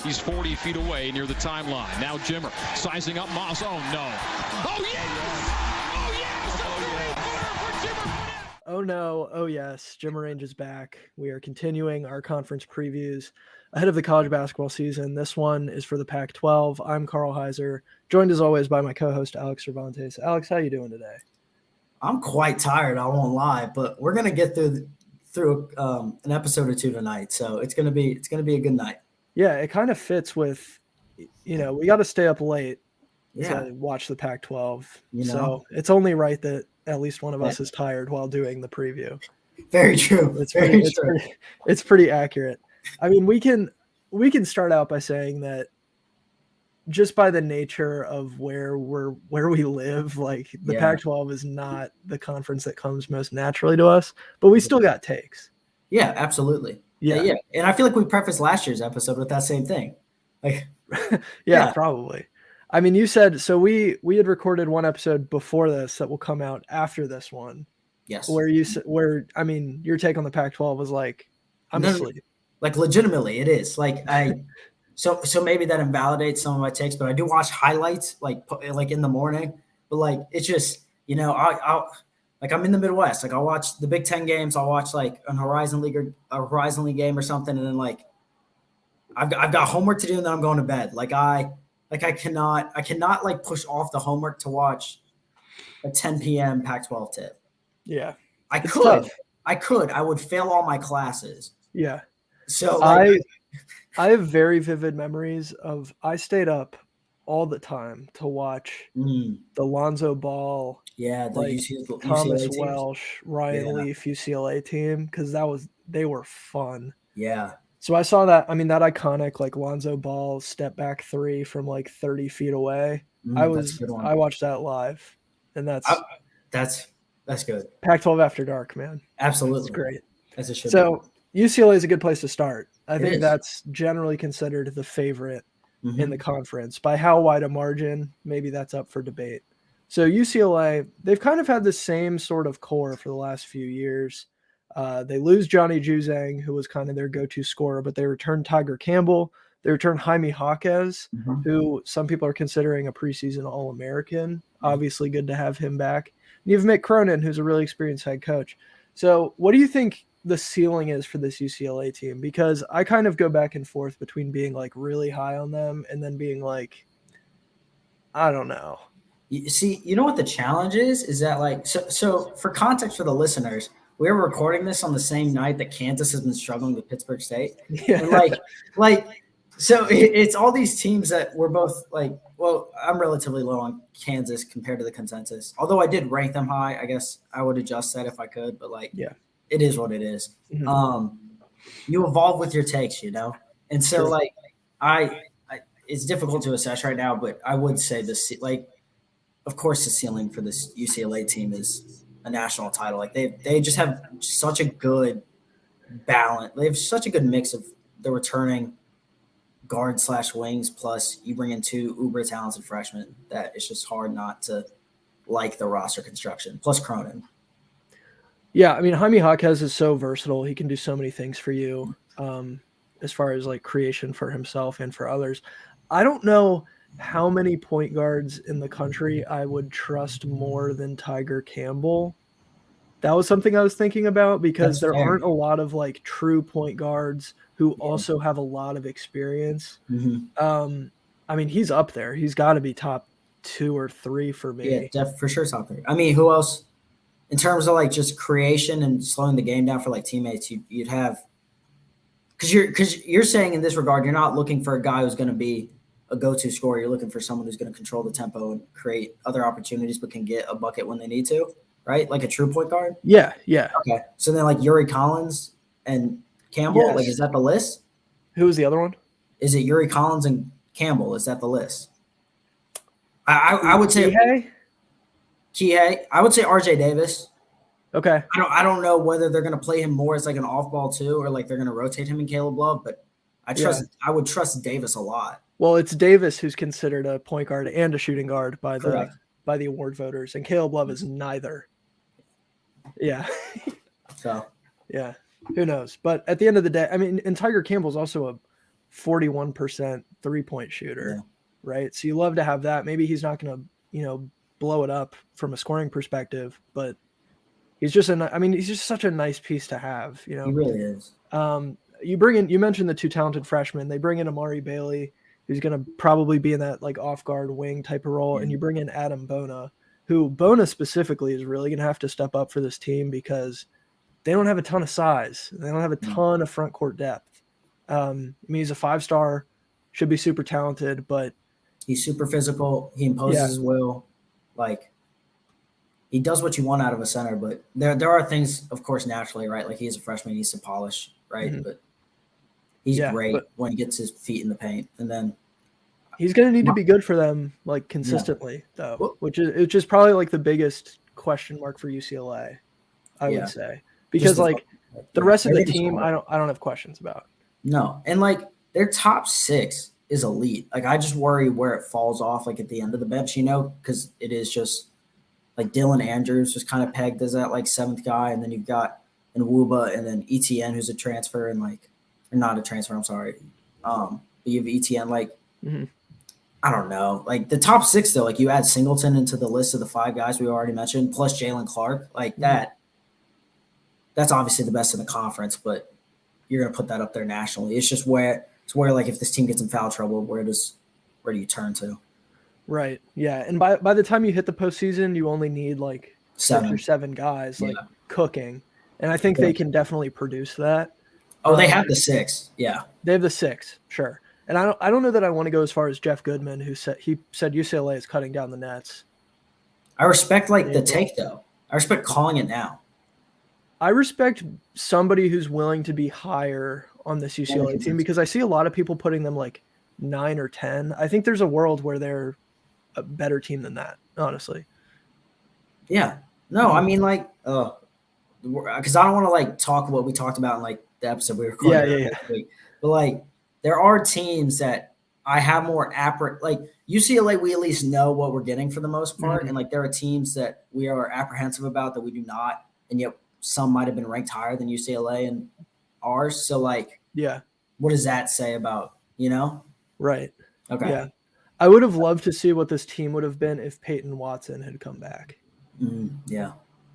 He's 40 feet away near the timeline. Now Jimmer sizing up Moss. Oh, no. Oh, yes! Oh, yes! For Jimmer. Oh, no. Oh, yes. Jimmer Range is back. We are continuing our conference previews ahead of the college basketball season. This one is for the Pac-12. I'm Carl Heiser, joined as always by my co-host, Alex Cervantes. Alex, how you doing today? I'm quite tired, I won't lie, but we're gonna get through an episode or two tonight, so it's gonna be a good night. Yeah, it kind of fits with, we got to stay up late Yeah. to watch the Pac-12. So it's only right that at least one of us is tired while doing the preview. Very true. It's pretty accurate. I mean, we can start out by saying that just by the nature of where we live, like the Pac-12 is not the conference that comes most naturally to us, but we still got takes. Yeah, absolutely. Yeah. And I feel like we prefaced last year's episode with that same thing. Like, yeah, probably. I mean, you said, so we had recorded one episode before this that will come out after this one. Yes. Where your take on the Pac-12 was like, I'm asleep. Like legitimately it is. Like So maybe that invalidates some of my takes, but I do watch highlights like in the morning. But like it's just I'll like I'm in the Midwest. Like I'll watch the Big Ten games. I'll watch like a Horizon League game or something, and then like I've got homework to do, and then I'm going to bed. I cannot like push off the homework to watch a 10 p.m. Pac-12 tip. Yeah, I could. I would fail all my classes. Yeah. So I have very vivid memories of I stayed up all the time to watch the Lonzo Ball, the Thomas UCLA Welsh, Ryan Leaf UCLA team, because they were fun. Yeah. So I saw that. I mean, that iconic like Lonzo Ball step back three from like 30 feet away. I watched that live, and that's good. Pac-12 After Dark, man. Absolutely, it's great. As it should so be. UCLA is a good place to start. I think is. that's generally considered the favorite in the conference. By how wide a margin, maybe that's up for debate. So UCLA, they've kind of had the same sort of core for the last few years. They lose Johnny Juzang, who was kind of their go-to scorer, but they returned Tiger Campbell. They returned Jaime Jaquez, who some people are considering a preseason All-American. Obviously good to have him back. And you have Mick Cronin, who's a really experienced head coach. So what do you think the ceiling is for this UCLA team? Because I kind of go back and forth between being like really high on them and then being like, I don't know. You see, you know what the challenge is that like, so for context for the listeners, we're recording this on the same night that Kansas has been struggling with Pittsburgh State. Yeah. And so it's all these teams that we're both like, well, I'm relatively low on Kansas compared to the consensus. Although I did rank them high, I guess I would adjust that if I could, but it is what it is. You evolve with your takes, And so like I it's difficult to assess right now, but I would say of course the ceiling for this UCLA team is a national title. Like they just have such a good balance. They have such a good mix of the returning guard/wings, plus you bring in two uber talented freshmen that it's just hard not to like the roster construction, plus Cronin. Yeah, I mean, Jaime Jaquez is so versatile. He can do so many things for you as far as like creation for himself and for others. I don't know how many point guards in the country I would trust more than Tiger Campbell. That was something I was thinking about because there aren't a lot of like true point guards who also have a lot of experience. I mean, he's up there. He's got to be top 2 or 3 for me. Yeah, for sure top 3. I mean, who else in terms of like just creation and slowing the game down for like teammates? You'd have because you're saying in this regard you're not looking for a guy who's going to be a go-to scorer. You're looking for someone who's going to control the tempo and create other opportunities, but can get a bucket when they need to, right? Like a true point guard. Yeah. Okay, so then like Yuri Collins and Campbell, like is that the list? Who was the other one? Is it Yuri Collins and Campbell? Is that the list? I would say Kihei. I would say RJ Davis. Okay. I don't know whether they're going to play him more as like an off ball too, or like they're going to rotate him in Caleb Love, but I would trust Davis a lot. Well, it's Davis who's considered a point guard and a shooting guard by the award voters, and Caleb Love is neither. Yeah. So yeah, who knows? But at the end of the day, I mean, and Tiger Campbell's also a 41% 3-point shooter, right? So you love to have that. Maybe he's not going to, blow it up from a scoring perspective, but he's just such a nice piece to have, He really is. You mentioned the two talented freshmen. They bring in Amari Bailey, who's going to probably be in that like off guard wing type of role. And you bring in Adam Bona, who Bona specifically is really going to have to step up for this team because they don't have a ton of size. They don't have a ton of front court depth. He's a 5-star, should be super talented, but he's super physical. He imposes his will. Like, he does what you want out of a center, but there are things, of course, naturally, right? Like, he's a freshman, he needs to polish, right? Mm-hmm. But he's great when he gets his feet in the paint. And then he's going to need to be good for them, like, consistently, though, which is probably, like, the biggest question mark for UCLA, I would say. Because, like, the rest of the team, I don't have questions about. No. And, like, their top 6 is elite. Like, I just worry where it falls off, like, at the end of the bench, because it is just like Dylan Andrews was kind of pegged as that like 7th guy, and then you've got Nwuba and then ETN, who's a transfer, and like, or not a transfer, I'm sorry. But you have ETN, like, I don't know, like the top 6 though, like you add Singleton into the list of the 5 guys we already mentioned, plus Jalen Clark, like that's obviously the best in the conference, but you're gonna put that up there nationally. It's just where like if this team gets in foul trouble, where do you turn to? Right. Yeah. And by the time you hit the postseason, you only need like 6 or 7 guys like cooking. And I think they can definitely produce that. Oh, they have the 6. Yeah. They have the 6. Sure. And I don't know that I want to go as far as Jeff Goodman, who said UCLA is cutting down the nets. I respect like the take though. I respect calling it now. I respect somebody who's willing to be higher on this UCLA team because I see a lot of people putting them like 9 or 10. I think there's a world where they're a better team than that, honestly. Yeah. No, I mean, like, because I don't want to like talk what we talked about in like the episode we recorded last week. But like, there are teams that I have more like UCLA. We at least know what we're getting for the most part, and like there are teams that we are apprehensive about that we do not, and yet some might have been ranked higher than UCLA and ours. So like, what does that say about Right. Okay. Yeah. I would have loved to see what this team would have been if Peyton Watson had come back. Yeah.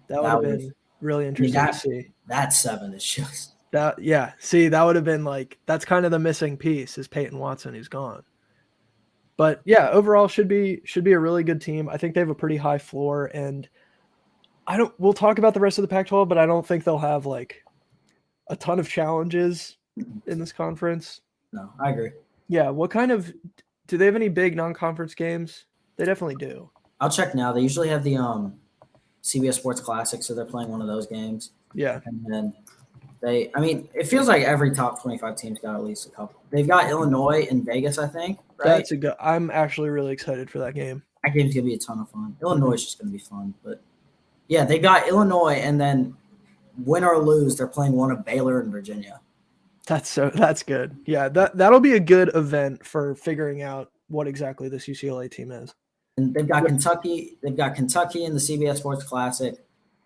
That would have been really interesting to see. That 7 is just that. Yeah. See, that would have been like, that's kind of the missing piece is Peyton Watson, who's gone. But yeah, overall should be a really good team. I think they have a pretty high floor, and we'll talk about the rest of the Pac-12, but I don't think they'll have like a ton of challenges in this conference. No, I agree. Yeah. Do they have any big non-conference games? They definitely do. I'll check now. They usually have the CBS Sports Classic, so they're playing one of those games. Yeah. And then it feels like every top 25 team's got at least a couple. They've got Illinois in Vegas, I think. Right? I'm actually really excited for that game. That game's going to be a ton of fun. Illinois is just going to be fun. But, yeah, they got Illinois, and then win or lose, they're playing one of Baylor and Virginia. That's good. Yeah, that'll be a good event for figuring out what exactly this UCLA team is. And they've got Kentucky. They've got Kentucky in the CBS Sports Classic.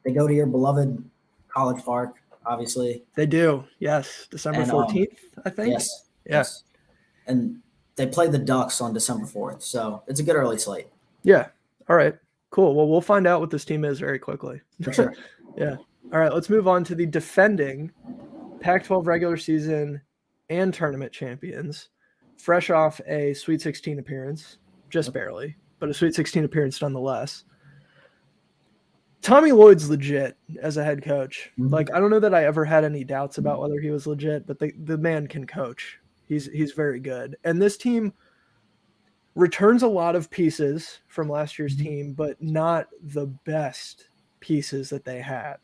They go to your beloved College Park, obviously. They do. Yes, December 14th, I think. Yes. And they play the Ducks on December 4th, so it's a good early slate. Yeah. All right. Cool. Well, we'll find out what this team is very quickly. For sure. Yeah. All right. Let's move on to the defending Pac-12 regular season and tournament champions, fresh off a Sweet 16 appearance, just barely, but a Sweet 16 appearance nonetheless. Tommy Lloyd's legit as a head coach. Like, I don't know that I ever had any doubts about whether he was legit, but the man can coach. He's very good. And this team returns a lot of pieces from last year's team, but not the best pieces that they had.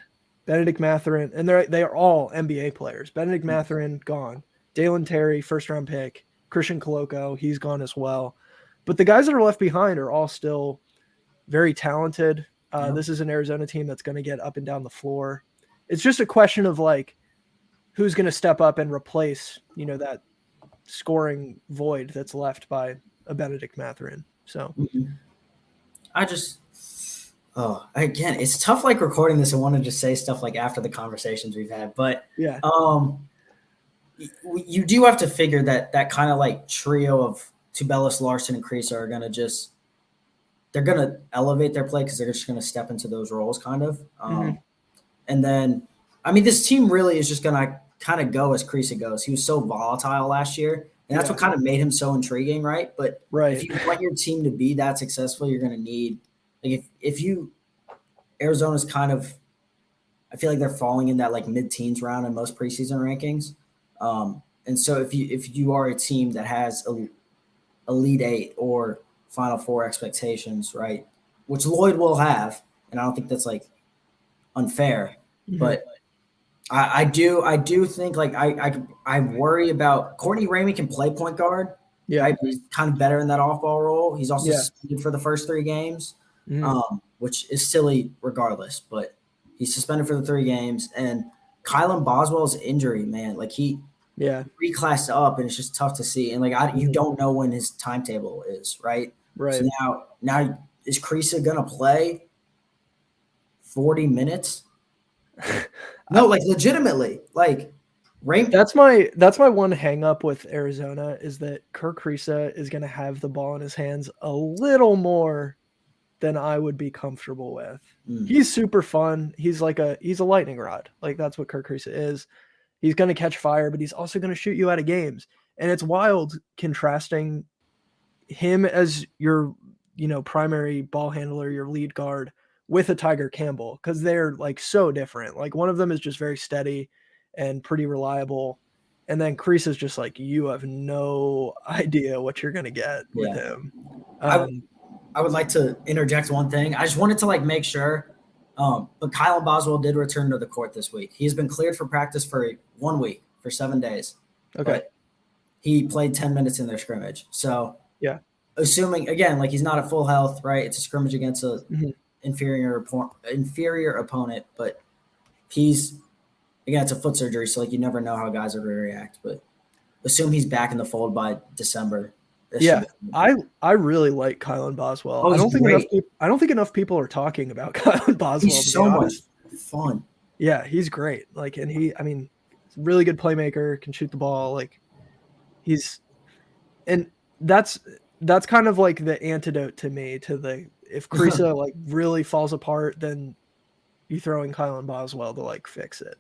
Benedict Mathurin, and they are all NBA players. Benedict Mathurin, gone. Dalen Terry, first-round pick. Christian Coloco, he's gone as well. But the guys that are left behind are all still very talented. This is an Arizona team that's going to get up and down the floor. It's just a question of, like, who's going to step up and replace, that scoring void that's left by a Benedict Mathurin. So again, it's tough like recording this. I want to just say stuff like after the conversations we've had, but you do have to figure that kind of like trio of Tubelis, Larson, and Kriisa are going to they're going to elevate their play because they're just going to step into those roles kind of. And then, I mean, this team really is just going to kind of go as Kriisa goes. He was so volatile last year, and that's what kind of made him so intriguing, right? But if you want your team to be that successful, you're going to need like Arizona's kind of, I feel like they're falling in that like mid-teens round in most preseason rankings. And so if you are a team that has Elite Eight or Final Four expectations, right, which Lloyd will have, and I don't think that's like unfair, but I do think like I worry about Courtney Ramey can play point guard. Yeah, right? He's kind of better in that off-ball role. He's also suspended for the first 3 games, which is silly regardless, but he's suspended for the 3 games. And Kylan Boswell's injury, man, like he reclassed up, and it's just tough to see. And like you don't know when his timetable is, right? Right. So now is Kriisa gonna play 40 minutes? No, like legitimately, like That's my one hang up with Arizona is that Kirk Kriisa is going to have the ball in his hands a little more than I would be comfortable with. He's super fun. He's a lightning rod. Like that's what Kirk Kriisa is. He's going to catch fire, but he's also going to shoot you out of games. And it's wild contrasting him as your, primary ball handler, your lead guard, with a Tiger Campbell, because they're like so different. Like one of them is just very steady and pretty reliable, and then Kriisa is just like you have no idea what you're gonna get with him. I would like to interject one thing. I just wanted to like make sure, but Kylan Boswell did return to the court this week. He's been cleared for practice for 1 week, for 7 days. Okay, he played 10 minutes in their scrimmage. So assuming again, like he's not at full health, right? It's a scrimmage against a inferior opponent, but he's again, it's a foot surgery, so like you never know how guys are going to react. But assume he's back in the fold by December. I really like Kylan Boswell. I don't think enough people are talking about Kylan Boswell. He's so much fun. Yeah, he's great. Like, and he's a really good playmaker, can shoot the ball. Like, that's kind of like the antidote to me to the. If Kriisa like really falls apart, then you throw in Kylan Boswell to like fix it.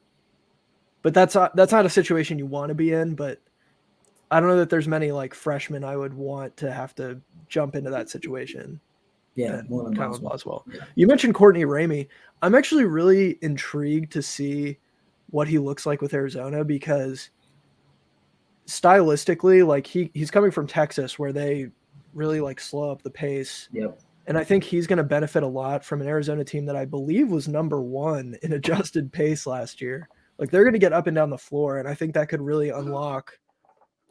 But that's not a situation you want to be in. But I don't know that there's many like freshmen I would want to have to jump into that situation. Yeah, more than Kylan Boswell. Yeah. You mentioned Courtney Ramey. I'm actually really intrigued to see what he looks like with Arizona because stylistically, like he's coming from Texas where they really like slow up the pace. Yep. And I think he's going to benefit a lot from an Arizona team that I believe was number 1 in adjusted pace last year. Like they're going to get up and down the floor. And I think that could really unlock,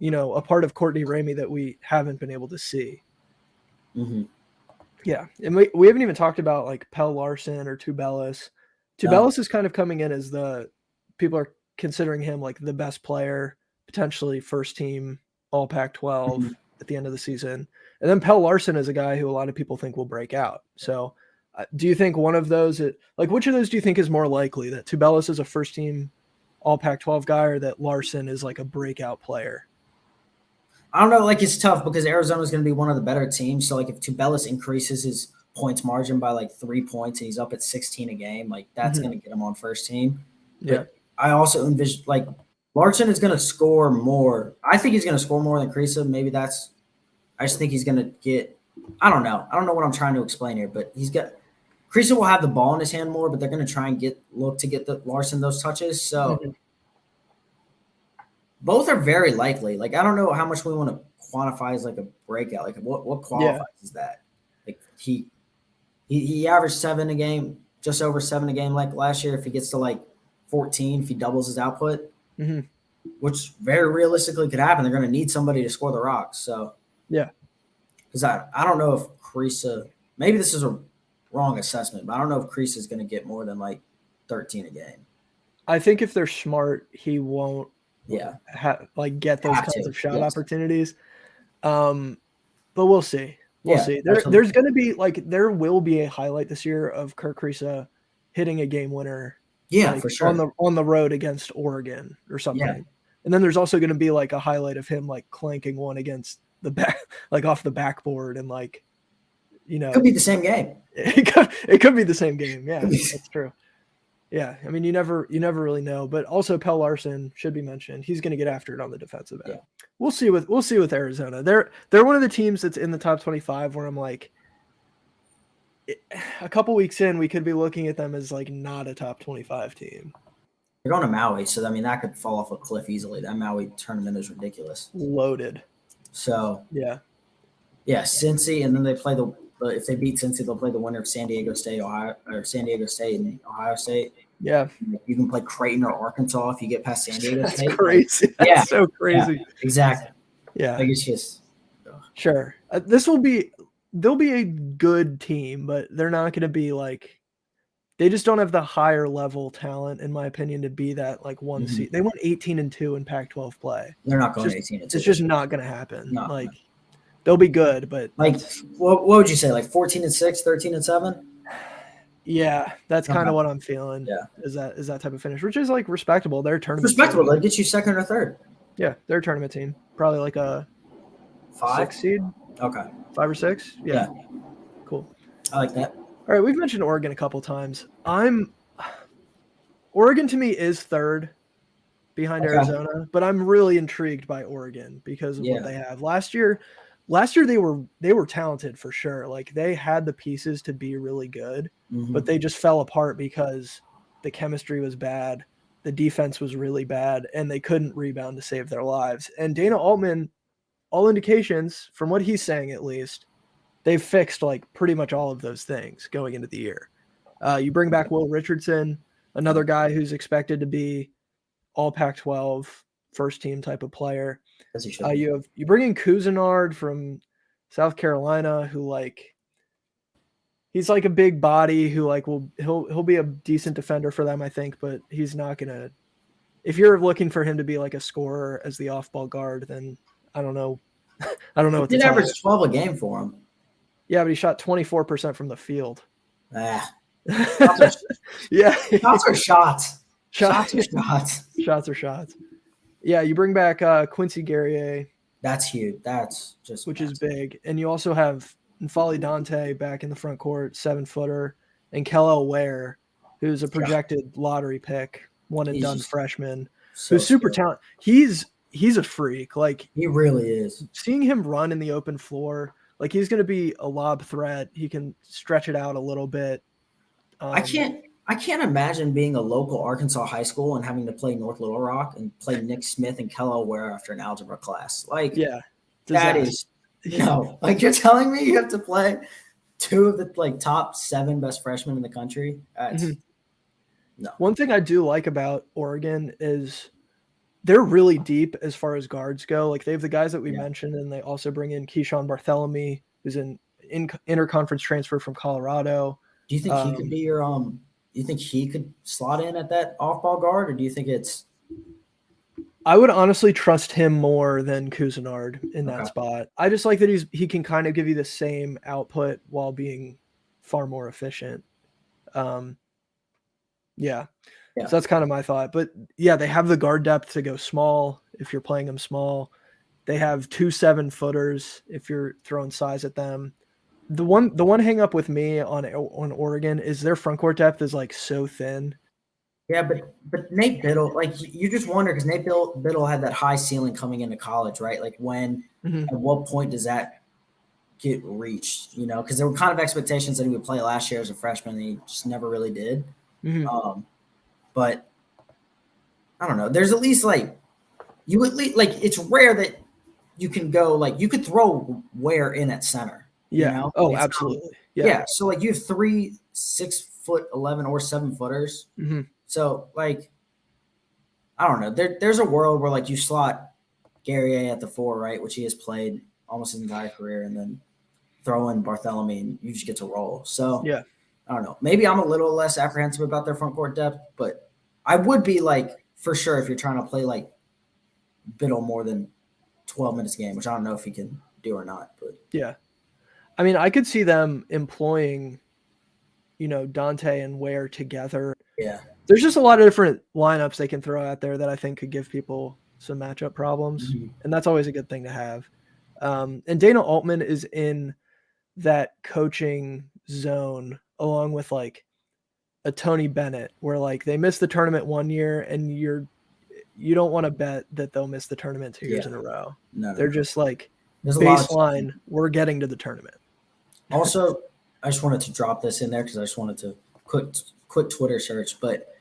a part of Courtney Ramey that we haven't been able to see. Mm-hmm. Yeah. And we haven't even talked about like Pell Larson or Tubelis. Tubelis is kind of coming in as people are considering him like the best player, potentially first team all Pac-12 at the end of the season. And then Pell Larson is a guy who a lot of people think will break out. So do you think one of those, which of those do you think is more likely, that Tubelis is a first team all Pac-12 guy or that Larson is like a breakout player? I don't know. Like it's tough because Arizona is going to be one of the better teams. So like if Tubelis increases his points margin by like 3 points and he's up at 16 a game, like that's going to get him on first team. But I also envision like Larson is going to score more. I think he's going to score more than Kriisa. I just think he's going to get – I don't know. I don't know what I'm trying to explain here, but Kriisa will have the ball in his hand more, but they're going to try and get the Larson those touches. So both are very likely. Like I don't know how much we want to quantify as like a breakout. Like what qualifies as that? Like he averaged 7 a game, just over 7 a game like last year. If he gets to like 14, if he doubles his output, which very realistically could happen, they're going to need somebody to score the rocks. So – yeah. Because I don't know if Kriisa – maybe this is a wrong assessment, but I don't know if Kriisa is going to get more than like 13 a game. I think if they're smart, he won't get those kinds of shot opportunities. But we'll see. We'll see. There's going to be – there will be a highlight this year of Kirk Kriisa hitting a game winner. Yeah, for sure. On the road against Oregon or something. And then there's also going to be like a highlight of him like clanking one against the back, like off the backboard, and like, it could be the same game. It could be the same game. Yeah, that's true. Yeah, I mean, you never really know. But also, Pell Larson should be mentioned. He's going to get after it on the defensive end. Yeah. We'll see with Arizona. They're one of the teams that's in the top 25 where I'm like, a couple weeks in, we could be looking at them as like not a top 25 team. They're going to Maui, so I mean that could fall off a cliff easily. That Maui tournament is ridiculous. Loaded. So yeah, Cincy, and then they play if they beat Cincy, they'll play the winner of San Diego State, San Diego State and Ohio State. Yeah, you can play Creighton or Arkansas if you get past San Diego State. That's crazy. That's so crazy. Yeah, exactly. Yeah, like it's just sure. They'll be a good team, but they're not going to be like. They just don't have the higher level talent, in my opinion, to be that like one seed. They went 18-2 in Pac-12 play. They're not going 18-2. It's just not going to happen. No. They'll be good, but like what would you say? Like 14-6, 13-7? Yeah, that's kind of what I'm feeling. Yeah, is that type of finish, which is like respectable. They're tournament. Respectable. That gets you second or third. Yeah, they're a tournament team. Probably like a 6 seed. Okay. 5 or 6. Yeah. Cool. I like that. All right, we've mentioned Oregon a couple times. Oregon to me is third behind Arizona, but I'm really intrigued by Oregon because of what they have. Last year they were talented for sure. Like they had the pieces to be really good, but they just fell apart because the chemistry was bad, the defense was really bad, and they couldn't rebound to save their lives. And Dana Altman, all indications from what he's saying at least, they've fixed like pretty much all of those things going into the year. You bring back Will Richardson, another guy who's expected to be all Pac-12 first team type of player. You bring in Cousinard from South Carolina, who like he's like a big body who like he'll be a decent defender for them, I think, but he's not gonna. If you're looking for him to be like a scorer as the off-ball guard, then I don't know. I don't know what he did average 12 a game for him. Yeah, but he shot 24% from the field. Yeah. Shots are shots. Shots are shots. Yeah, you bring back Quincy Guerrier. That's huge. That's just which is big. And you also have N'Faly Dante back in the front court, 7-footer, and Kellel Ware, who's a projected lottery pick, one and done freshman, who's super talented. He's a freak. Like he really is. Seeing him run in the open floor. Like he's going to be a lob threat. He can stretch it out a little bit. I can't imagine being a local Arkansas high school and having to play North Little Rock and play Nick Smith and Kellel Ware after an algebra class. Like, that is no. Like you're telling me you have to play two of the like top 7 best freshmen in the country. No. One thing I do like about Oregon is they're really deep as far as guards go. Like they have the guys that we mentioned, and they also bring in Keyshawn Barthélemy, who's an interconference transfer from Colorado. Do you think he could be your do you think he could slot in at that off-ball guard, or do you think it's? I would honestly trust him more than Cousinard in that spot. I just like that he can kind of give you the same output while being far more efficient. So that's kind of my thought. But yeah, they have the guard depth to go small if you're playing them small. They have 2 7-footers if you're throwing size at them. The one hang up with me on Oregon is their front court depth is like so thin. Yeah, but Nate Biddle, like you just wonder because Nate Biddle had that high ceiling coming into college, right? Like at what point does that get reached? You know, because there were kind of expectations that he would play last year as a freshman, and he just never really did. But I don't know. There's at least like you at least like it's rare that you can go like you could throw Ware in at center. Yeah. You know? Oh, absolutely. Yeah. So like you have 3 6'11" or 7-footers. So like I don't know. There's a world where like you slot Guerrier at the 4, right, which he has played almost his entire career, and then throw in Barthélemy and you just get to roll. So I don't know. Maybe I'm a little less apprehensive about their front court depth, but I would be like for sure if you're trying to play like Biddle more than 12 minutes a game, which I don't know if he can do or not. But yeah, I mean, I could see them employing, Dante and Ware together. Yeah, there's just a lot of different lineups they can throw out there that I think could give people some matchup problems, and that's always a good thing to have. And Dana Altman is in that coaching zone along with like a Tony Bennett, where like they missed the tournament one year and you don't want to bet that they'll miss the tournament 2 years in a row. No, they're just like baseline, we're getting to the tournament. Also, I just wanted to drop this in there because I just wanted to quick Twitter search, but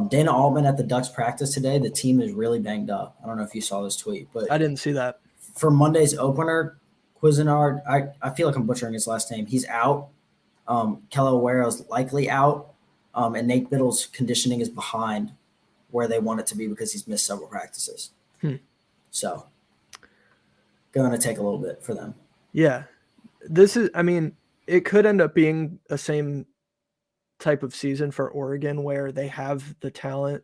Dana Altman at the Ducks practice today, the team is really banged up. I don't know if you saw this tweet, but I didn't see that. For Monday's opener, Cuisinart, I feel like I'm butchering his last name. He's out. Calahuero's likely out. And Nate Biddle's conditioning is behind where they want it to be because he's missed several practices. So going to take a little bit for them. Yeah. It could end up being a same type of season for Oregon where they have the talent,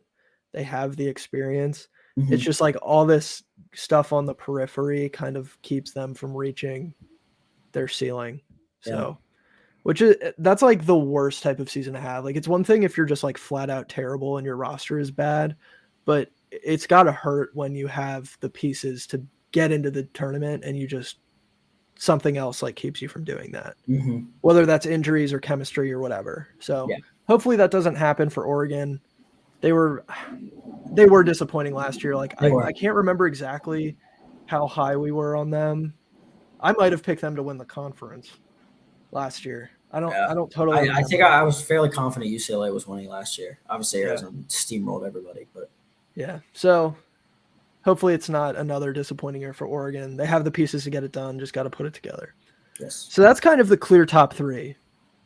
they have the experience. It's just like all this stuff on the periphery kind of keeps them from reaching their ceiling. So, that's like the worst type of season to have. Like, it's one thing if you're just like flat out terrible and your roster is bad, but it's got to hurt when you have the pieces to get into the tournament and you just something else like keeps you from doing that, whether that's injuries or chemistry or whatever. So hopefully that doesn't happen for Oregon. They were disappointing last year. Like I can't remember exactly how high we were on them. I might have picked them to win the conference last year. I don't totally. I think I was fairly confident UCLA was winning last year. Obviously, Arizona steamrolled everybody, but So hopefully it's not another disappointing year for Oregon. They have the pieces to get it done. Just got to put it together. Yes. So that's kind of the clear top three.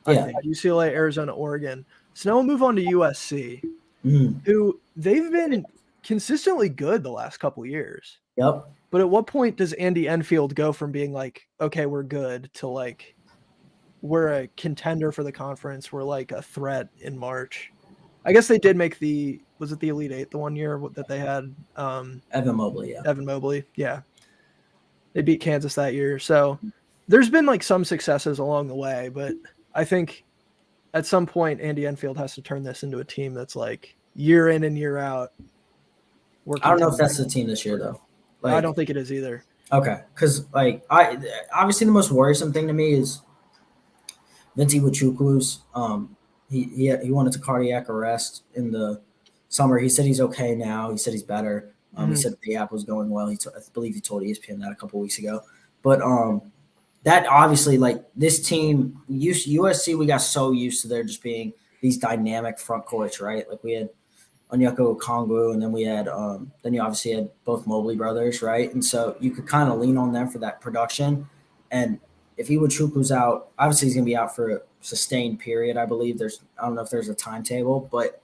UCLA, Arizona, Oregon. So now we'll move on to USC, who they've been consistently good the last couple of years. Yep. But at what point does Andy Enfield go from being like, okay, we're good, to like, we're a contender for the conference, we're like a threat in March? I guess they did make was it the Elite Eight the one year that they had? Evan Mobley, Evan Mobley, They beat Kansas that year. So there's been like some successes along the way, but I think at some point Andy Enfield has to turn this into a team that's like year in and year out. I don't know if that's the team this year though. Like, I don't think it is either. Okay, because like obviously the most worrisome thing to me is Vinci Iwuchukwu's he went into cardiac arrest in the summer. He said he's okay now. He said he's better. He said the app was going well. I believe he told ESPN that a couple weeks ago. But that obviously, like this team, USC, we got so used to there just being these dynamic front courts, right? Like we had Onyeka Okongwu, and then we had then you obviously had both Mobley brothers, right? And so you could kind of lean on them for that production. And if Iwuchukwu's out, obviously he's going to be out for a sustained period, I believe. I don't know if there's a timetable, but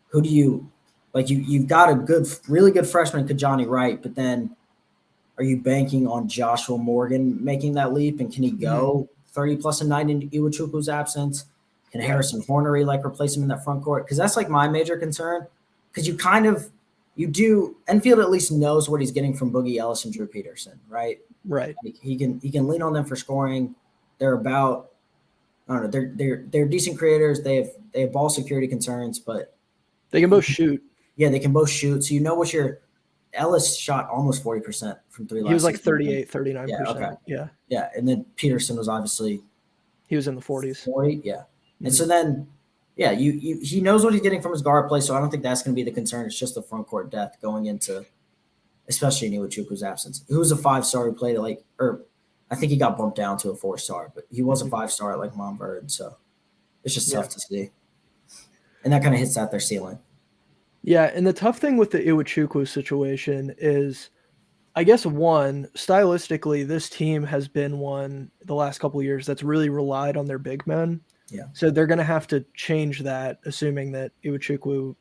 who do you like? You've got a really good freshman, Kajani Wright, but then are you banking on Joshua Morgan making that leap, and can he go 30+ a night in Iwuchukwu's absence? Can Harrison Hornery like replace him in that front court? Because that's like my major concern. Because you do Enfield at least knows what he's getting from Boogie Ellis and Drew Peterson, right? Right. Like he can lean on them for scoring. They're about I don't know. They're decent creators. They have ball security concerns, but they can both shoot. Yeah, they can both shoot. So you know what Ellis shot almost 40% from three. He was like 38, 39%. Yeah, okay. Yeah. Yeah, and then Peterson was obviously he was in the 40s. 40, yeah. And so then, he knows what he's getting from his guard play, so I don't think that's going to be the concern. It's just the front court depth going into, especially in Iwuchukwu's absence. He was a 5-star who played I think he got bumped down to a 4-star, but he was a 5-star like Montverde, so it's just tough to see. And that kind of hits at their ceiling. Yeah, and the tough thing with the Iwuchukwu situation is, I guess, one, stylistically, this team has been one the last couple of years that's really relied on their big men. Yeah. So they're going to have to change that, assuming that Iwuchukwu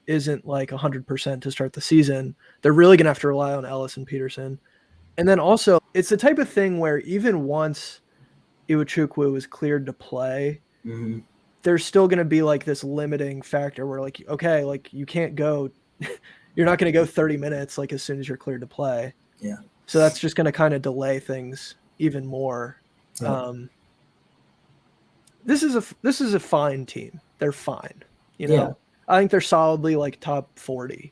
isn't like 100% to start the season. They're really going to have to rely on Ellis and Peterson. And then also, it's the type of thing where even once Iwuchukwu is cleared to play, there's still going to be like this limiting factor where like, okay, like you can't go, you're not going to go 30 minutes like as soon as you're cleared to play. Yeah. So that's just going to kind of delay things even more. Yeah. This is a fine team. They're fine. You know, I think they're solidly like top 40.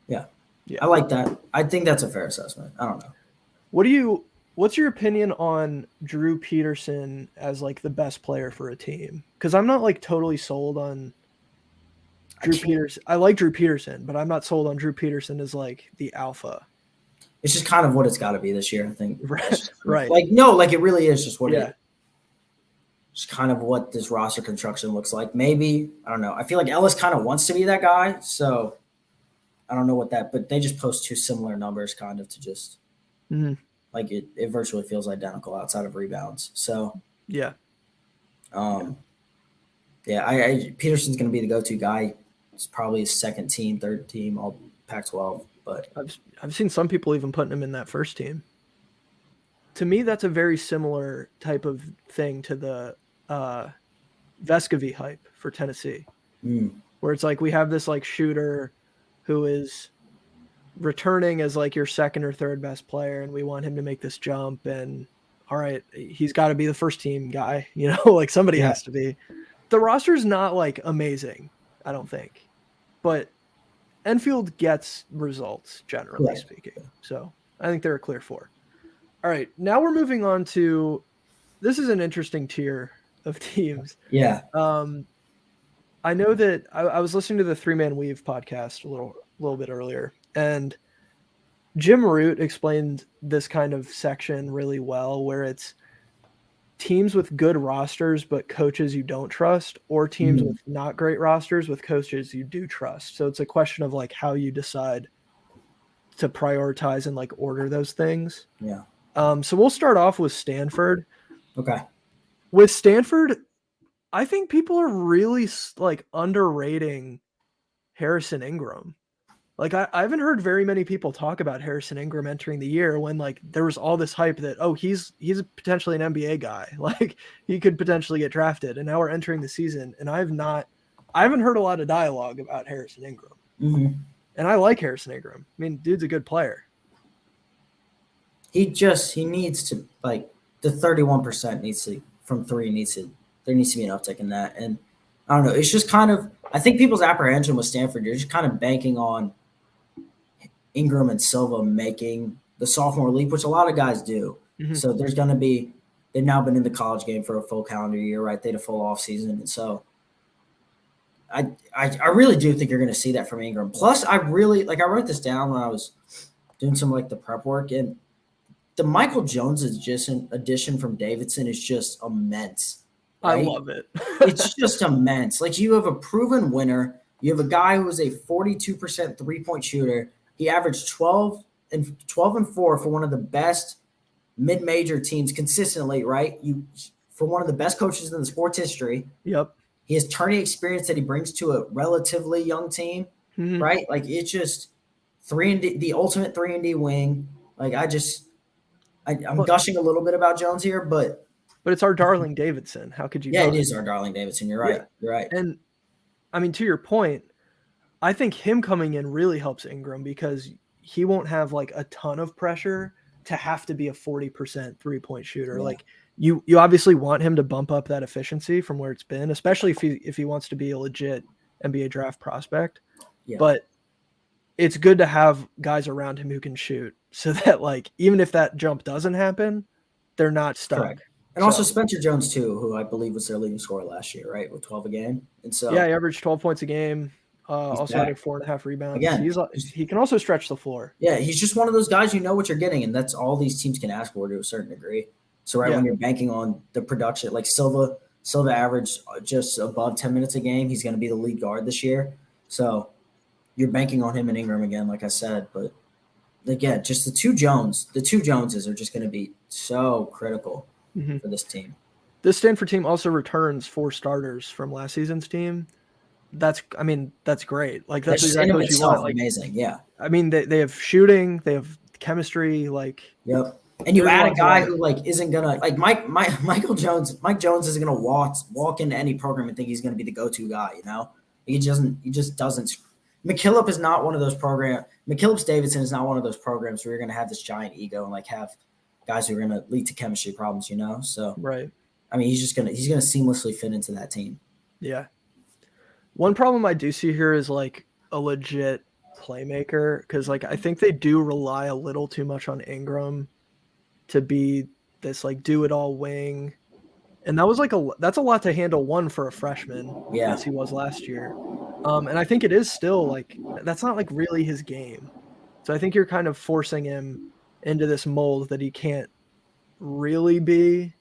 Yeah. Yeah. I like that. I think that's a fair assessment. I don't know. What's your opinion on Drew Peterson as like the best player for a team? Because I'm not like totally sold on Drew Peterson. I like Drew Peterson, but I'm not sold on Drew Peterson as like the alpha. It's just kind of what it's got to be this year, I think. Right. Like, no, like it really is just what yeah. It's kind of what this roster construction looks like. Maybe, I don't know. I feel like Ellis kind of wants to be that guy, so I don't know what that, but they just post two similar numbers kind of to just like it virtually feels identical outside of rebounds. So yeah. Peterson's going to be the go-to guy. It's probably his second team, third team, all Pac-12. But I've seen some people even putting him in that first team. To me, that's a very similar type of thing to the Vescovy hype for Tennessee, where it's like we have this like shooter who is returning as like your second or third best player, and we want him to make this jump. And all right, he's got to be the first team guy, like somebody has to be. The roster's not like amazing, I don't think, but Enfield gets results generally speaking. So I think they're a clear 4. All right, now we're moving on to this is an interesting tier of teams. Yeah. I know that I was listening to the 3-Man Weave podcast a little bit earlier, and Jim Root explained this kind of section really well, where it's teams with good rosters but coaches you don't trust, or teams with not great rosters with coaches you do trust. So it's a question of like how you decide to prioritize and like order those things. Yeah. So we'll start off with Stanford. Okay. With Stanford, I think people are really like underrating Harrison Ingram. Like I haven't heard very many people talk about Harrison Ingram entering the year when like there was all this hype that, oh, he's potentially an NBA guy. Like he could potentially get drafted. And now we're entering the season, and I haven't heard a lot of dialogue about Harrison Ingram. And I like Harrison Ingram. I mean, dude's a good player. He needs to, like, the 31% from 3 there needs to be an uptick in that. And I don't know, it's just kind of, I think people's apprehension with Stanford, you're just kind of banking on Ingram and Silva making the sophomore leap, which a lot of guys do. So there's going to be, they've now been in the college game for a full calendar year, right? They had a full off season. And so I really do think you're going to see that from Ingram. Plus I wrote this down when I was doing some like the prep work, and the Michael Jones addition from Davidson is just immense. Right? I love it. It's just immense. Like, you have a proven winner. You have a guy who is a 42% 3-point shooter. He averaged 12 and 4 for one of the best mid-major teams consistently, right? For one of the best coaches in the sports history. Yep. He has tourney experience that he brings to a relatively young team, right? Like, it's just 3-and-D, the ultimate 3-and-D wing. Like, I'm gushing a little bit about Jones here, but it's our darling Davidson. How could you? Yeah, it is our darling Davidson. You're right. Yeah. You're right. And I mean, to your point, I think him coming in really helps Ingram because he won't have like a ton of pressure to have to be a 40% 3-point shooter. Yeah. Like you obviously want him to bump up that efficiency from where it's been, especially if he wants to be a legit NBA draft prospect. Yeah. But it's good to have guys around him who can shoot so that, like, even if that jump doesn't happen, they're not stuck. Correct. And also Spencer Jones, too, who I believe was their leading scorer last year, right, with 12 a game. And so, yeah, he averaged 12 points a game, also had 4.5 rebounds. Again, he can also stretch the floor. Yeah, he's just one of those guys, you know what you're getting, and that's all these teams can ask for to a certain degree. So, when you're banking on the production, like Silva averaged just above 10 minutes a game. He's going to be the lead guard this year. So, you're banking on him and Ingram again, like I said. But, again, just the two Joneses are just going to be so critical for this team. This Stanford team also returns 4 starters from last season's team. That's great. Like, that's exactly what you want. Like, amazing, yeah. I mean, they have shooting, they have chemistry, like. Yep. And you add a guy who, like, isn't gonna, like, Mike Jones isn't gonna walk into any program and think he's gonna be the go-to guy. You know, he just doesn't. McKillop is not one of those programs. McKillop-Davidson is not one of those programs where you're gonna have this giant ego and like have guys who are gonna lead to chemistry problems. You know, so right. I mean, he's gonna seamlessly fit into that team. Yeah. One problem I do see here is like a legit playmaker, because like I think they do rely a little too much on Ingram to be this like do it all wing, and that was like that's a lot to handle one for a freshman, as he was last year. And I think it is still like that's not like really his game. So I think you're kind of forcing him into this mold that he can't really be,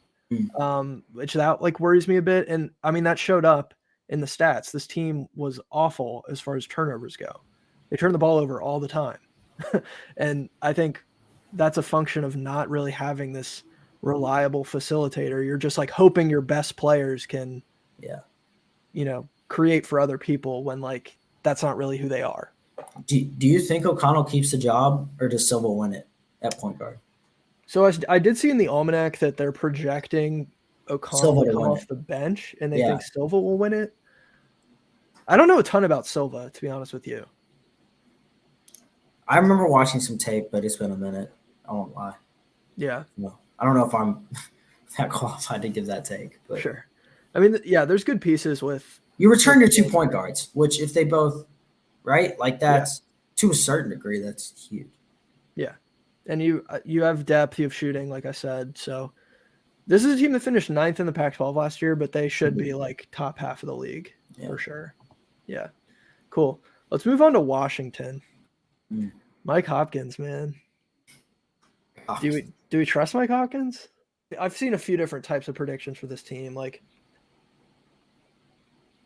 which that like worries me a bit. And I mean, that showed up in the stats. This team was awful as far as turnovers go. They turn the ball over all the time. And I think that's a function of not really having this reliable facilitator. You're just like hoping your best players can, create for other people when like that's not really who they are. Do you think O'Connell keeps the job, or does Silva win it at point guard? So I did see in the almanac that they're projecting O'Connell to come off the bench, and they think Silva will win it. I don't know a ton about Silva, to be honest with you. I remember watching some tape, but it's been a minute. I won't lie. Yeah. No, I don't know if I'm that qualified to give that take. But. Sure. I mean, there's good pieces with. You return your 2 point guards, which if they both, right, like that's to a certain degree, that's huge. Yeah. And you have depth, you have shooting, like I said. So this is a team that finished 9th in the Pac-12 last year, but they should be like top half of the league for sure. Yeah. Cool. Let's move on to Washington. Mike Hopkins, man. Do we trust Mike Hopkins? I've seen a few different types of predictions for this team. Like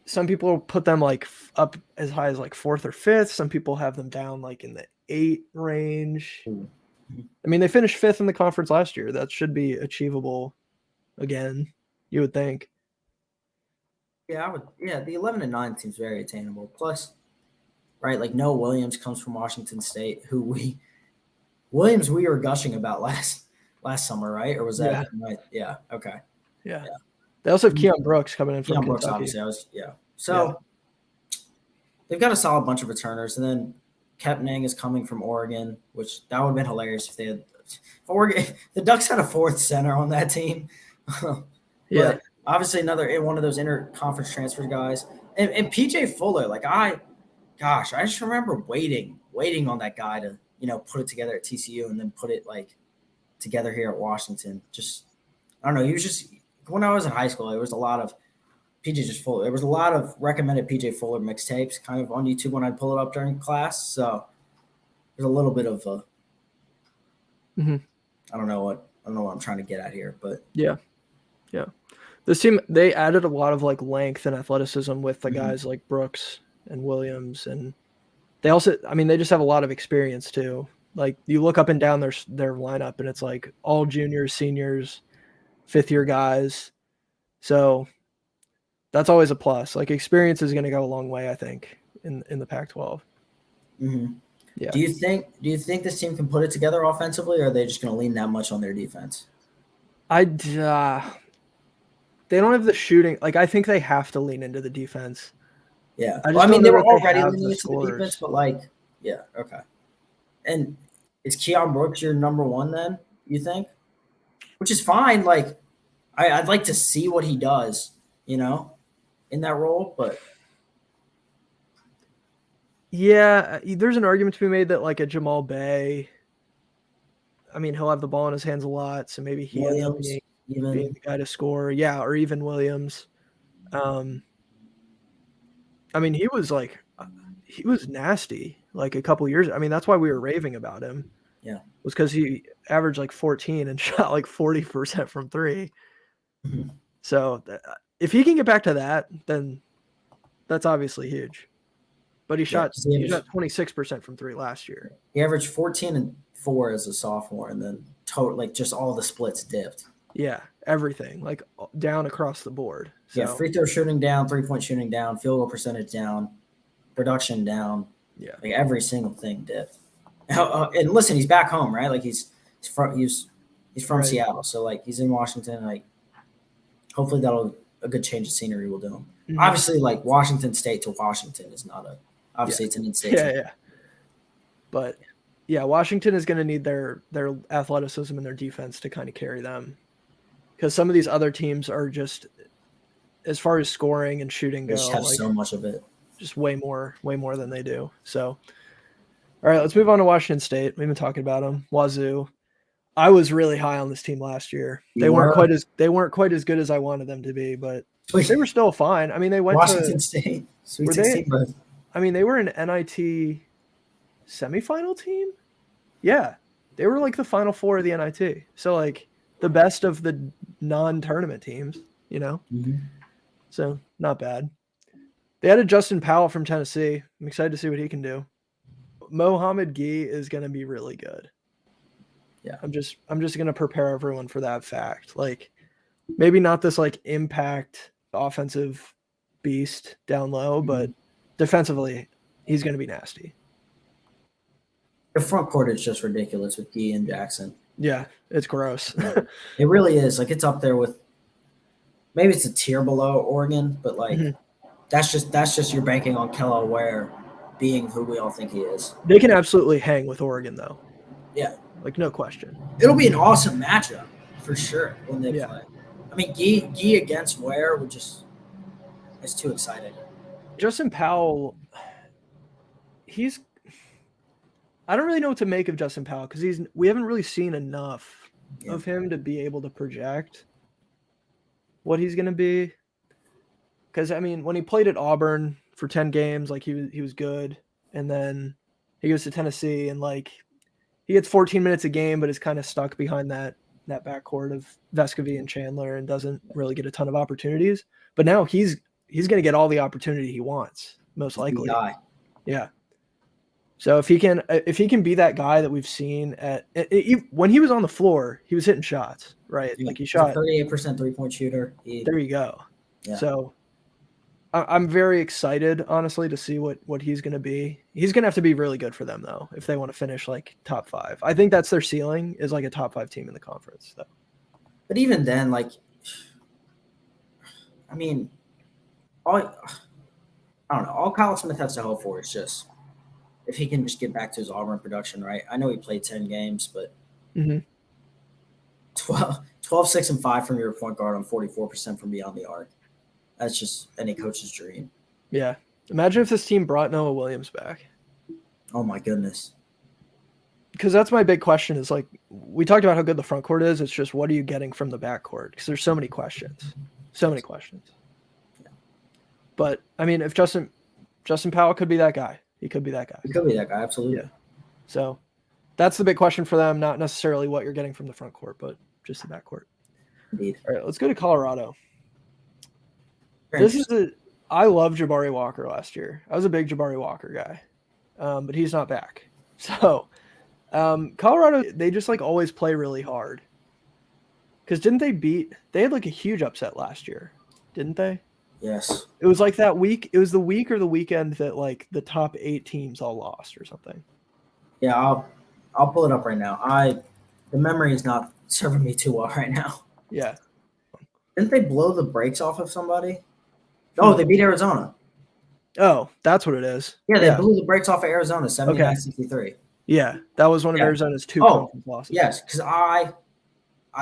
some people put them like up as high as like 4th or 5th. Some people have them down like in the 8 range. I mean, they finished 5th in the conference last year. That should be achievable again, you would think. Yeah, the 11-9 seems very attainable. Plus, right, like Noah Williams comes from Washington State, who we were gushing about last summer, right? Or was that right? Yeah. Okay. Yeah. They also have Keon Brooks coming in from Brooks, Kentucky. obviously. So they've got a solid bunch of returners, and then Kepning is coming from Oregon, which that would have been hilarious if they had Oregon. The Ducks had a 4th center on that team. But obviously one of those interconference transfer guys, and PJ Fuller. Like I just remember waiting on that guy to put it together at TCU and then put it like together here at Washington. Just I don't know. He was just when I was in high school, there was a lot of Fuller. There was a lot of recommended PJ Fuller mixtapes kind of on YouTube when I'd pull it up during class. So there's a little bit of a I don't know what I'm trying to get at here, but yeah. This team, they added a lot of like length and athleticism with the guys like Brooks and Williams, and they also, I mean, they just have a lot of experience too. Like you look up and down their lineup, and it's like all juniors, seniors, 5th-year guys. So that's always a plus. Like experience is going to go a long way, I think, in the Pac-12. Yeah. Do you think this team can put it together offensively, or are they just going to lean that much on their defense? They don't have the shooting. Like I think they have to lean into the defense. Yeah. I mean, they were already leaning into the defense, but like, yeah, okay. And is Keon Brooks your number 1 then, you think? Which is fine. Like, I'd like to see what he does, in that role, but. Yeah, there's an argument to be made that like a Jamal Bay, I mean, he'll have the ball in his hands a lot, so maybe he ends up being the guy to score. Yeah, or even Williams. I mean, he was nasty like a couple years. I mean, that's why we were raving about him. Yeah. Was because he averaged like 14 and shot like 40% from 3. So if he can get back to that, then that's obviously huge. But he shot 26% from 3 last year. He averaged 14 and 4 as a sophomore, and then like just all the splits dipped. Yeah, everything like down across the board. So, yeah, free throw shooting down, 3-point shooting down, field goal percentage down, production down. Yeah, like every single thing dipped. And listen, he's back home, right? Like he's from Seattle, so like he's in Washington. Like hopefully a good change of scenery will do him. Obviously, like Washington State to Washington is not obviously it's an in-state. Yeah. But yeah, Washington is going to need their athleticism and their defense to kind of carry them, because some of these other teams are just, as far as scoring and shooting go, just have so much of it, just way more than they do. So All right, let's move on to Washington State. We've been talking about them. Wazoo. I was really high on this team last year. They weren't quite as good as I wanted them to be, but they were still fine. I mean, they went Washington State. Sweet 16. I mean, they were an NIT semifinal team. Yeah, they were like the Final Four of the NIT. So like the best of the non-tournament teams, you know. Mm-hmm. So not bad. They added Justin Powell from Tennessee. I'm excited to see what he can do. Mohamed Gee is going to be really good. Yeah. I'm just going to prepare everyone for that fact. Like maybe not this like impact offensive beast down low, but defensively he's going to be nasty. The front court is just ridiculous with Gee and Jackson. Yeah, it's gross. It really is. Like it's up there with maybe it's a tier below Oregon, but like that's just you're banking on Kel'el Ware being who we all think he is. They can absolutely hang with Oregon though. Yeah. Like no question. It'll be an awesome matchup for sure when they play. I mean, Gee against Ware it's too exciting. Justin Powell, I don't really know what to make of Justin Powell because we haven't really seen enough of him to be able to project what he's going to be. Because I mean, when he played at Auburn for 10 games, like he was good, and then he goes to Tennessee and like he gets 14 minutes a game, but is kind of stuck behind that backcourt of Vescovi and Chandler and doesn't really get a ton of opportunities. But now he's going to get all the opportunity he wants, most likely. Yeah. So if he can be that guy that we've seen when he was on the floor, he was hitting shots, right? Yeah. Like he shot 38% 3-point shooter. There you go. Yeah. So I'm very excited, honestly, to see what he's going to be. He's going to have to be really good for them, though, if they want to finish like top 5. I think that's their ceiling, is like a top 5 team in the conference. So. But even then, like, I mean, I don't know. All Kyle Smith has to hope for is just if he can just get back to his Auburn production, right? I know he played 10 games, but 12, 6, and 5 from your point guard on 44% from beyond the arc. That's just any coach's dream. Yeah. Imagine if this team brought Noah Williams back. Oh, my goodness. Because that's my big question is, like, we talked about how good the front court is. It's just what are you getting from the back court? Because there's so many questions. So many questions. Yeah. But, I mean, if Justin Powell could be that guy. He could be that guy. He could be that guy, absolutely. Yeah. So that's the big question for them, not necessarily what you're getting from the front court, but just the back court. Indeed. All right, let's go to Colorado. I love Jabari Walker last year. I was a big Jabari Walker guy, but he's not back. So Colorado, they just like always play really hard. Because they had like a huge upset last year, didn't they? Yes. It was like that week. It was the week or the weekend that like the top 8 teams all lost or something. Yeah, I'll pull it up right now. The memory is not serving me too well right now. Yeah. Didn't they blow the brakes off of somebody? Oh, they beat Arizona. Oh, that's what it is. Yeah, they blew the brakes off of Arizona, 79-63. Yeah, that was one of Arizona's 2 conference losses. Yes, because I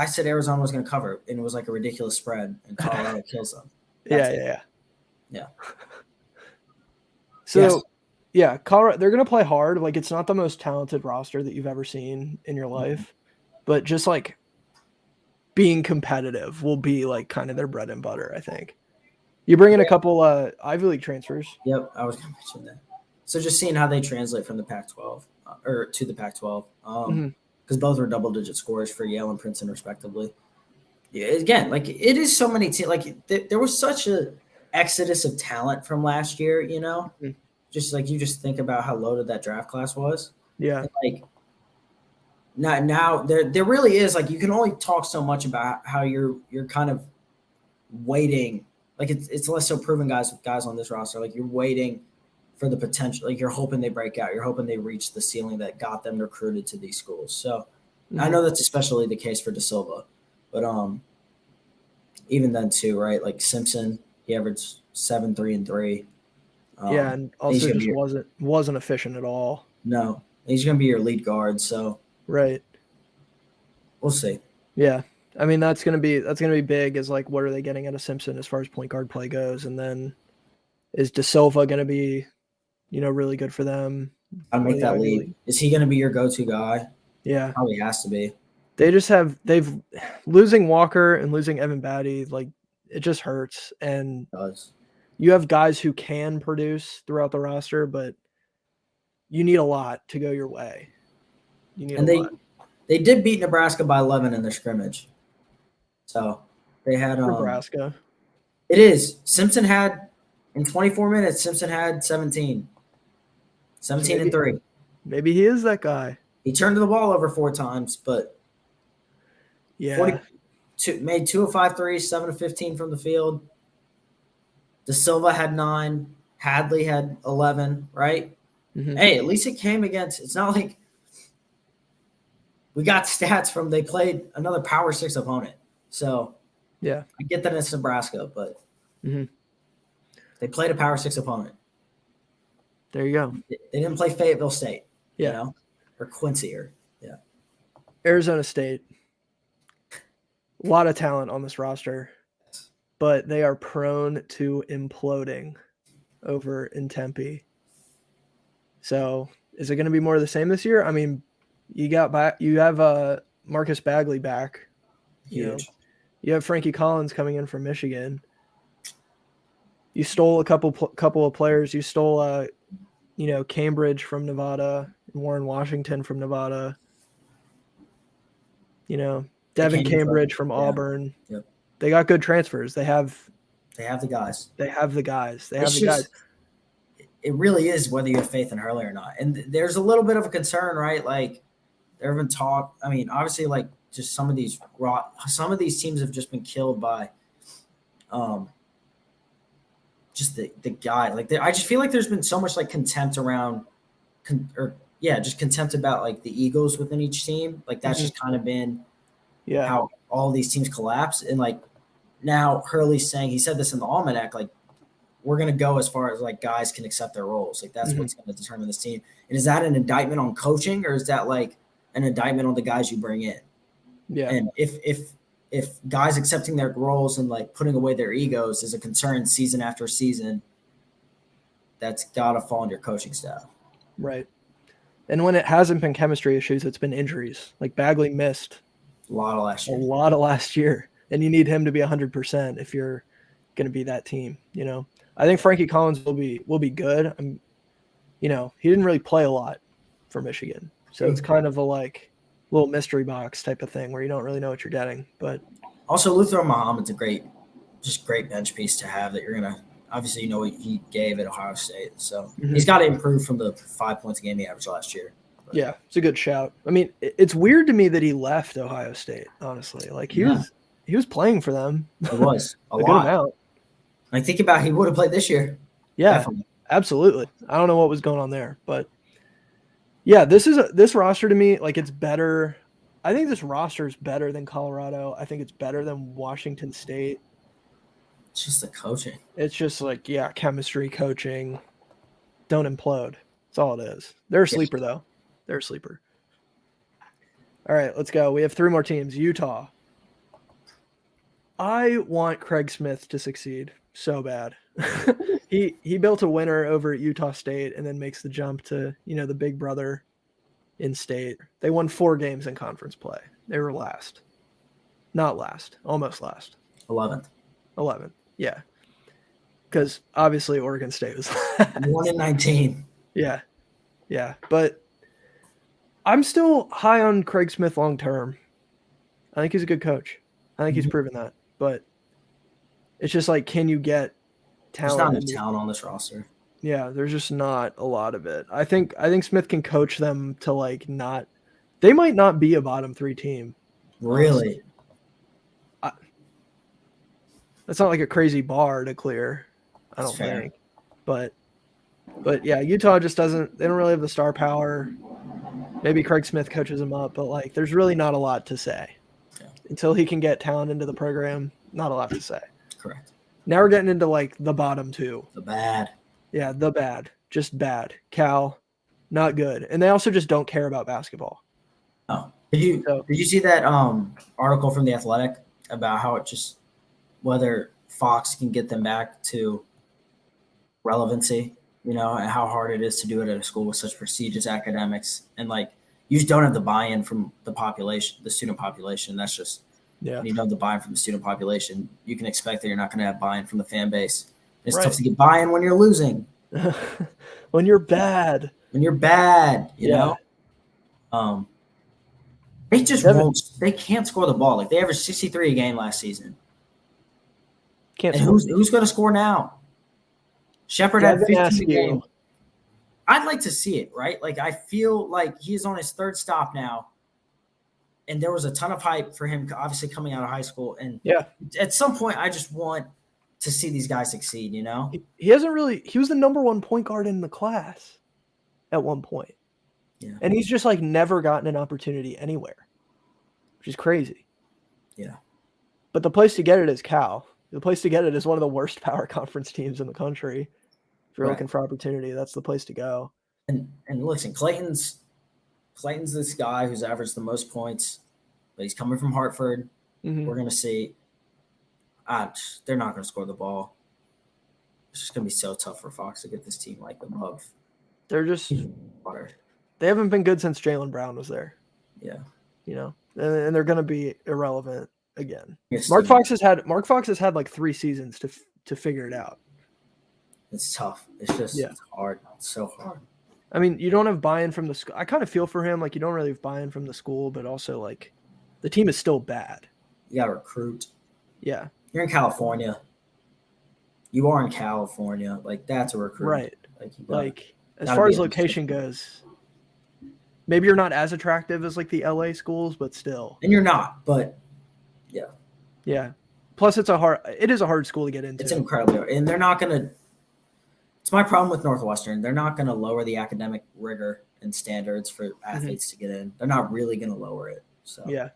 said Arizona was going to cover, and it was like a ridiculous spread, and Colorado kills them. Yeah. So, Colorado, they're going to play hard. Like, it's not the most talented roster that you've ever seen in your life, but just like being competitive will be like kind of their bread and butter, I think. You bring in a couple Ivy League transfers. Yep, I was going to mention that. So just seeing how they translate from the Pac-12 or to the Pac-12, because both were double-digit scores for Yale and Princeton, respectively. Yeah, again, like it is so many teams. Like there was such a exodus of talent from last year. You know, just like you just think about how loaded that draft class was. Yeah, and like now there really is like you can only talk so much about how you're kind of waiting. Like it's less so proven guys on this roster. Like you're waiting for the potential. Like you're hoping they break out. You're hoping they reach the ceiling that got them recruited to these schools. So I know that's especially the case for De Silva, but even then too, right? Like Simpson, he averaged 7, 3, and 3. And also just wasn't efficient at all. No, he's going to be your lead guard. So right, we'll see. Yeah. I mean, that's gonna be big. Is like, what are they getting out of Simpson as far as point guard play goes, and then is De Silva gonna be, really good for them? I'll make that leap. Is he going to be your go-to guy? Yeah. Probably has to be. They've losing Walker and losing Evan Batty, like it just hurts. And you have guys who can produce throughout the roster, but you need a lot to go your way. You need a lot. They did beat Nebraska by 11 in their scrimmage. So they had Nebraska. It is. Simpson had in 24 minutes, Simpson had 17. 17 and 3. Maybe he is that guy. He turned the ball over 4 times, but made 2 of 5 threes, 7 of 15 from the field. De Silva had 9. Hadley had 11, right? Mm-hmm. Hey, at least it came against – it's not like we got stats from they played another Power 6 opponent. So, yeah, I get that it's Nebraska, but they played a Power 6 opponent. There you go. They didn't play Fayetteville State, yeah, you know, or Quincy Arizona State. A lot of talent on this roster, but they are prone to imploding over in Tempe. So, is it going to be more of the same this year? I mean, you have Marcus Bagley back. Huge. You have Frankie Collins coming in from Michigan. You stole a couple of players. You stole Cambridge from Nevada, Warren Washington from Nevada. Devin Cambridge from Auburn. Yep. They got good transfers. They have the guys. It really is whether you have faith in Hurley or not. And there's a little bit of a concern, right? Like there have been talk. I mean, obviously, like just some of these teams have just been killed by just the guy. Like I just feel like there's been so much like contempt around just contempt about like the egos within each team. Like that's just kind of been how all these teams collapse. And like now Hurley's saying, he said this in the Almanac, like we're going to go as far as like guys can accept their roles. Like that's what's going to determine this team. And is that an indictment on coaching or is that like an indictment on the guys you bring in? Yeah. And if guys accepting their roles and like putting away their egos is a concern season after season, that's got to fall on your coaching staff. Right. And when it hasn't been chemistry issues, it's been injuries. Like Bagley missed a lot of last year. And you need him to be 100% if you're going to be that team, I think Frankie Collins will be good. He didn't really play a lot for Michigan. So it's kind of a like little mystery box type of thing where you don't really know what you're getting. But also Luther Muhammad's a great bench piece to have that you're going to obviously what he gave at Ohio State. So he's got to improve from the 5 points a game he averaged last year. But. Yeah, it's a good shout. I mean, it's weird to me that he left Ohio State, honestly. Like he was playing for them. It was a lot. Good amount. I think about he would have played this year. Yeah, definitely. Absolutely. I don't know what was going on there, but yeah, this roster to me, like it's better. I think this roster is better than Colorado. I think it's better than Washington State. It's just the coaching. It's just like, chemistry, coaching. Don't implode. That's all it is. They're a sleeper, though. They're a sleeper. All right, let's go. We have 3 more teams. Utah. I want Craig Smith to succeed so bad. He built a winner over at Utah State and then makes the jump to, the big brother in state. They won 4 games in conference play. They were last. Not last. Almost last. 11th. Yeah. Because obviously Oregon State was 1-19. Yeah. But I'm still high on Craig Smith long term. I think he's a good coach. I think he's proven that. But it's just like, can you get talent? There's not enough talent on this roster. Yeah, there's just not a lot of it. I think Smith can coach them to like not. They might not be a bottom 3 team. Really? That's not like a crazy bar to clear. I don't think. But yeah, Utah just doesn't. They don't really have the star power. Maybe Craig Smith coaches them up, but like, there's really not a lot to say until he can get talent into the program. Not a lot to say. Correct. Now we're getting into like the bottom 2. The bad. Yeah, the bad. Just bad. Cal, not good. And they also just don't care about basketball. Oh. Did you see that article from The Athletic about how it just whether Fox can get them back to relevancy? and how hard it is to do it at a school with such prestigious academics. And like, you just don't have the buy-in from the student population. That's just, when you don't have the buy-in from the student population, you can expect that you're not going to have buy-in from the fan base. It's tough to get buy-in when you're losing. When you're bad. You know? They just they can't score the ball. Like, they averaged 63 a game last season. Who's going to score now? Shepard had 15 a game. I'd like to see it, right? Like, I feel like he's on his third stop now, and there was a ton of hype for him, obviously coming out of high school. And at some point, I just want to see these guys succeed. He hasn't really. He was the number one point guard in the class at one point, and he's just like never gotten an opportunity anywhere, which is crazy. Yeah, but the place to get it is Cal. The place to get it is one of the worst power conference teams in the country. If you're looking for opportunity, that's the place to go. And listen, Clayton's this guy who's averaged the most points, but he's coming from Hartford. Mm-hmm. We're going to see. They're not going to score the ball. It's just going to be so tough for Fox to get this team like above. They're just water. They haven't been good since Jaylen Brown was there. Yeah, and they're going to be irrelevant again. Mark Fox has had like 3 seasons to figure it out. It's tough. It's just it's hard. It's so hard. I mean, you don't have buy-in from the school. I kind of feel for him. Like, you don't really have buy-in from the school, but also like the team is still bad. You got to recruit. Yeah. You're in California. You are in California. Like, that's a recruit. Right. Like as far as location goes, maybe you're not as attractive as like the LA schools, but still. And you're not, but yeah. Yeah. Plus it is a hard school to get into. It's incredibly hard. And they're not going to, it's my problem with Northwestern. They're not going to lower the academic rigor and standards for athletes to get in. They're not really going to lower it. So yeah.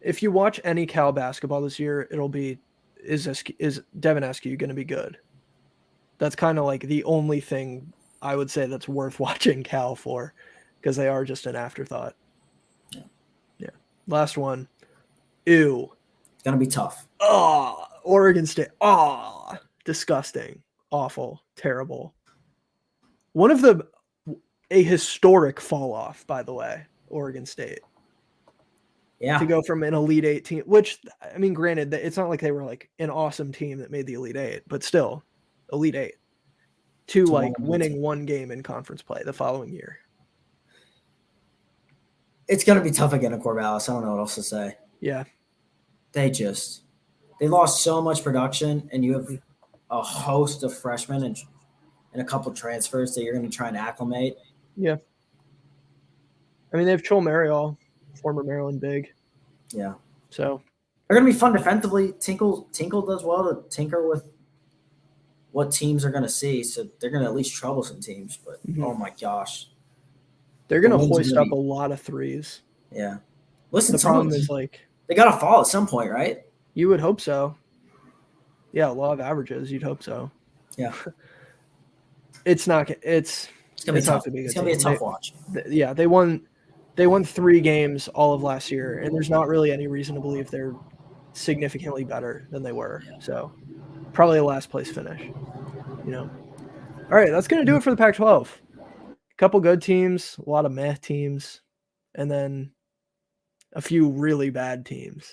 If you watch any Cal basketball this year, it'll be, is Devin Askew going to be good? That's kind of like the only thing I would say that's worth watching Cal for, because they are just an afterthought. Yeah. Last one. Ew. It's going to be tough. Oh, Oregon State. Oh, disgusting. Awful. Terrible. A historic fall off, by the way, Oregon State. Yeah. To go from an Elite 8 team, which, I mean, granted, it's not like they were like an awesome team that made the Elite 8, but still, Elite 8. To like winning one game in conference play the following year. It's going to be tough again in Corvallis. I don't know what else to say. Yeah. They lost so much production, and you have a host of freshmen and a couple transfers that you're going to try and acclimate. Yeah. I mean, they have Joel Marial, former Maryland big. Yeah. So they're going to be fun defensively. Tinkle does well to tinker with what teams are going to see. So they're going to at least trouble some teams. But, oh, my gosh. They're going to hoist up a lot of threes. Yeah. Listen, the problem is, like, they got to fall at some point, right? You would hope so. Yeah, law of averages. You'd hope so. Yeah. It's not. It's going to be tough. It's going to be a tough watch. They won 3 games all of last year, and there's not really any reason to believe they're significantly better than they were. Yeah. So probably a last place finish. All right, that's going to do it for the Pac-12. A couple good teams, a lot of meh teams, and then a few really bad teams.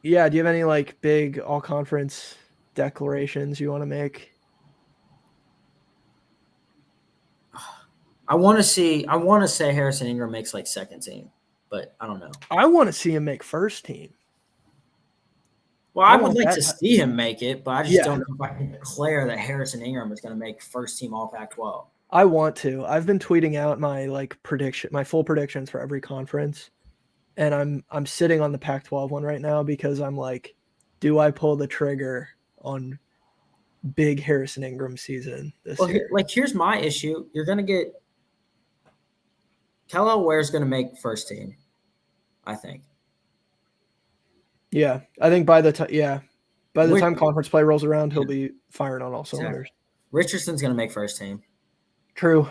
Yeah, do you have any like big all-conference declarations you want to make? I want to say Harrison Ingram makes like second team, but I don't know. I want to see him make first team. Well, I would like to see him make it, but I just don't know if I can declare that Harrison Ingram is going to make first team all Pac-12. I want to. I've been tweeting out my my full predictions for every conference, and I'm sitting on the Pac-12 one right now because I'm like, do I pull the trigger on big Harrison Ingram season this year? Here's my issue. You're going to get Kello Ware's going to make first team, I think. Yeah, I think by the time conference play rolls around, he'll be firing on all cylinders. Richardson's going to make first team. True.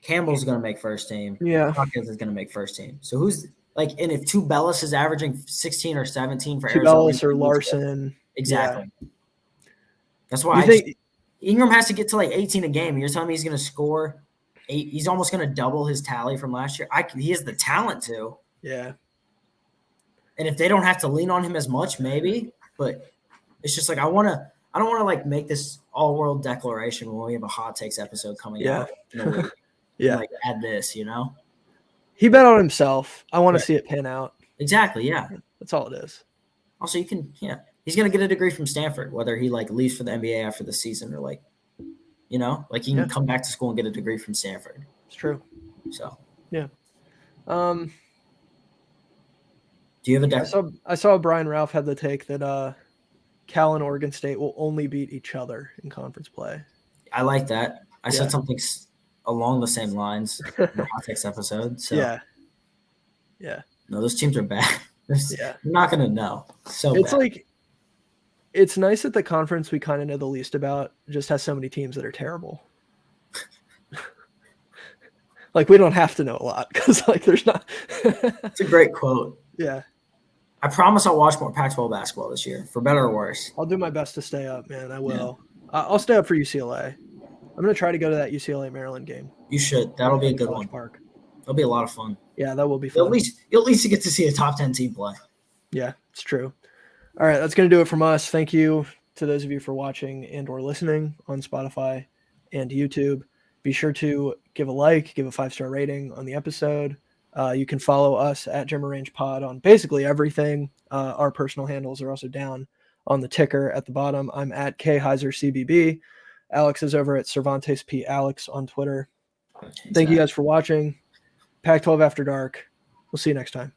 Campbell's going to make first team. Yeah. Hawkins is going to make first team. So who's and if Tubelis is averaging 16 or 17 for Arizona. Tubelis or Larson. Exactly. Yeah. That's why Ingram has to get to like 18 a game. You're telling me he's going to score 8? He's almost going to double his tally from last year. He has the talent to. Yeah. And if they don't have to lean on him as much, maybe. But it's just like I don't want to like make this all-world declaration when we have a hot takes episode coming out. Yeah. Like add this, you know. He bet on himself. I want to see it pan out. Exactly. Yeah. That's all it is. Also, you can. Yeah. He's gonna get a degree from Stanford, whether he like leaves for the NBA after the season or like, you know, like he can come back to school and get a degree from Stanford. It's true. So yeah. Do you have a? I saw Brian Ralph had the take that Cal and Oregon State will only beat each other in conference play. I like that. I said something along the same lines in the hot takes episode. So yeah. No, those teams are bad. You're not gonna know. So it's bad. like. It's nice that the conference we kind of know the least about just has so many teams that are terrible. Like we don't have to know a lot because like there's not. It's a great quote. Yeah. I promise I'll watch more Pac-12 basketball this year, for better or worse. I'll do my best to stay up, man. I will. Yeah. I'll stay up for UCLA. I'm gonna try to go to that UCLA Maryland game. You should. That'll be a good one. Park. It'll be a lot of fun. Yeah, that will be fun. You'll at least get to see a top 10 team play. Yeah, it's true. All right, that's going to do it from us. Thank you to those of you for watching and or listening on Spotify and YouTube. Be sure to give a like, give a 5-star rating on the episode. You can follow us at Jimmer Range Pod on basically everything. Our personal handles are also down on the ticker at the bottom. I'm at KHeiserCBB. Alex is over at Cervantes P. Alex on Twitter. Thank you guys for watching. Pac-12 After Dark. We'll see you next time.